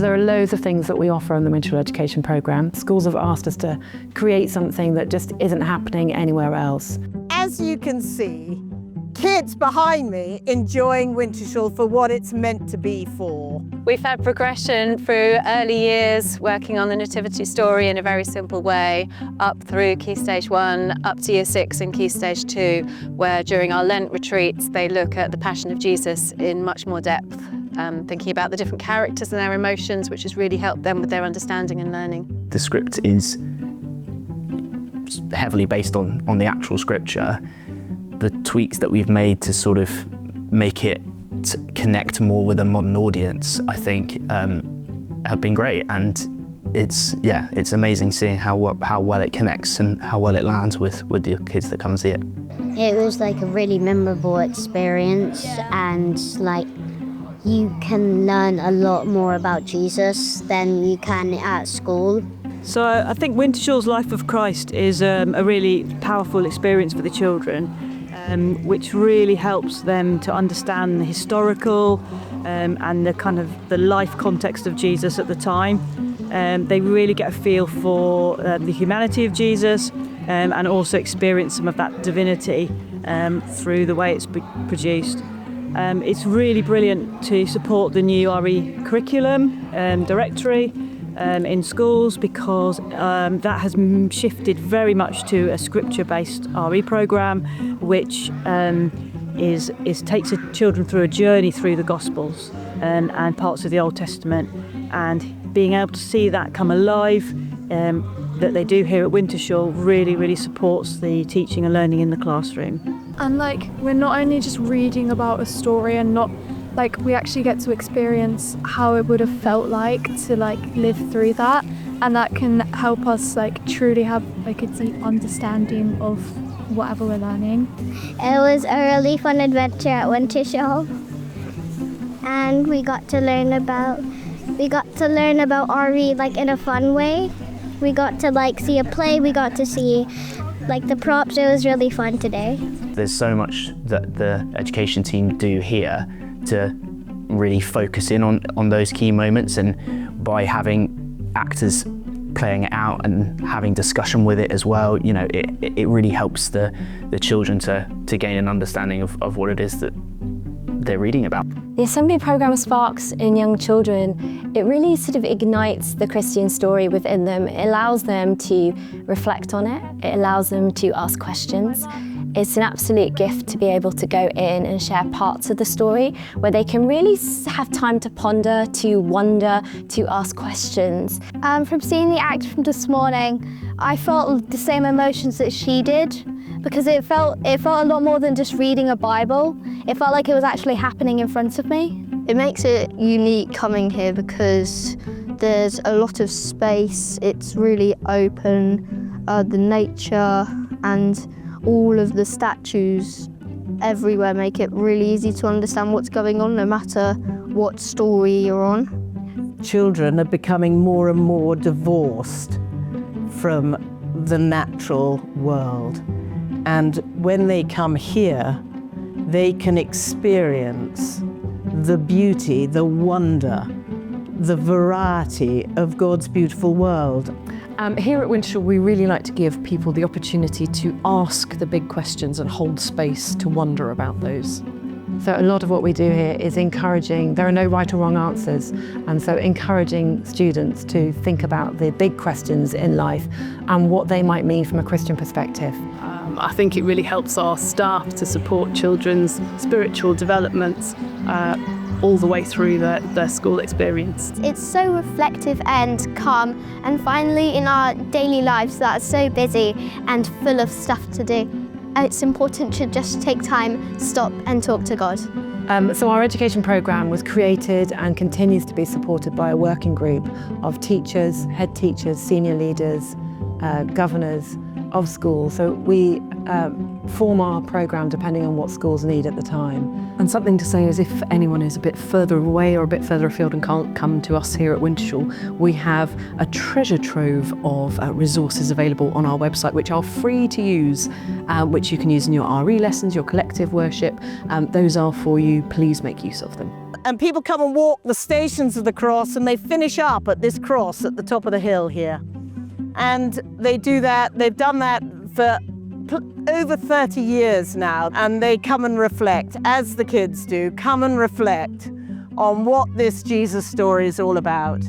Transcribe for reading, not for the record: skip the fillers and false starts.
there are loads of things that we offer in the Wintershall Education programme. Schools have asked us to create something that just isn't happening anywhere else. As you can see, kids behind me enjoying Wintershall for what it's meant to be for. We've had progression through early years, working on the nativity story in a very simple way, up through Key Stage 1, up to Year 6 and Key Stage 2, where during our Lent retreats they look at the Passion of Jesus in much more depth, thinking about the different characters and their emotions, which has really helped them with their understanding and learning. The script is heavily based on the actual scripture. The tweaks that we've made to sort of make it connect more with a modern audience, I think, have been great, and it's amazing seeing how well it connects and how well it lands with the kids that come and see it. It was like a really memorable experience, and like you can learn a lot more about Jesus than you can at school. So I think Wintershall's Life of Christ is a really powerful experience for the children, which really helps them to understand the historical and the kind of the life context of Jesus at the time. They really get a feel for the humanity of Jesus and also experience some of that divinity through the way it's produced. It's really brilliant to support the new RE curriculum directory in schools, because that has shifted very much to a scripture-based RE programme, which takes the children through a journey through the Gospels and parts of the Old Testament, and being able to see that come alive that they do here at Wintershall really supports the teaching and learning in the classroom. And like, we're not only just reading about a story, and not like, we actually get to experience how it would have felt like to like live through that, and that can help us like truly have like a deep understanding of whatever we're learning. It was a really fun adventure at Wintershall, and we got to learn about RE like in a fun way. We got to like see a play, we got to see like the props. It was really fun today. There's so much that the education team do here to really focus in on those key moments, and by having actors playing it out and having discussion with it as well, you know, it really helps the children to gain an understanding of what it is that they're reading about. The assembly programme sparks in young children. It really sort of ignites the Christian story within them. It allows them to reflect on it. It allows them to ask questions. It's an absolute gift to be able to go in and share parts of the story where they can really have time to ponder, to wonder, to ask questions. From seeing the act from this morning, I felt the same emotions that she did, because it felt a lot more than just reading a Bible. It felt like it was actually happening in front of me. It makes it unique coming here because there's a lot of space, it's really open, the nature and all of the statues everywhere make it really easy to understand what's going on, no matter what story you're on. Children are becoming more and more divorced from the natural world. And when they come here, they can experience the beauty, the wonder, the variety of God's beautiful world. Here at Wintershall, we really like to give people the opportunity to ask the big questions and hold space to wonder about those. So a lot of what we do here is encouraging, there are no right or wrong answers, and so encouraging students to think about the big questions in life and what they might mean from a Christian perspective. I think it really helps our staff to support children's spiritual developments all the way through their school experience. It's so reflective and calm, and finally in our daily lives that are so busy and full of stuff to do, it's important to just take time, stop and talk to God. So our education programme was created and continues to be supported by a working group of teachers, head teachers, senior leaders, governors of schools. So we form our programme depending on what schools need at the time. And something to say is if anyone is a bit further away or a bit further afield and can't come to us here at Wintershall, we have a treasure trove of resources available on our website which are free to use, which you can use in your RE lessons, your collective worship. Those are for you. Please make use of them. And people come and walk the Stations of the Cross, and they finish up at this cross at the top of the hill here. And they do that, they've done that for over 30 years now, and they come and reflect, as the kids do, come and reflect on what this Jesus story is all about.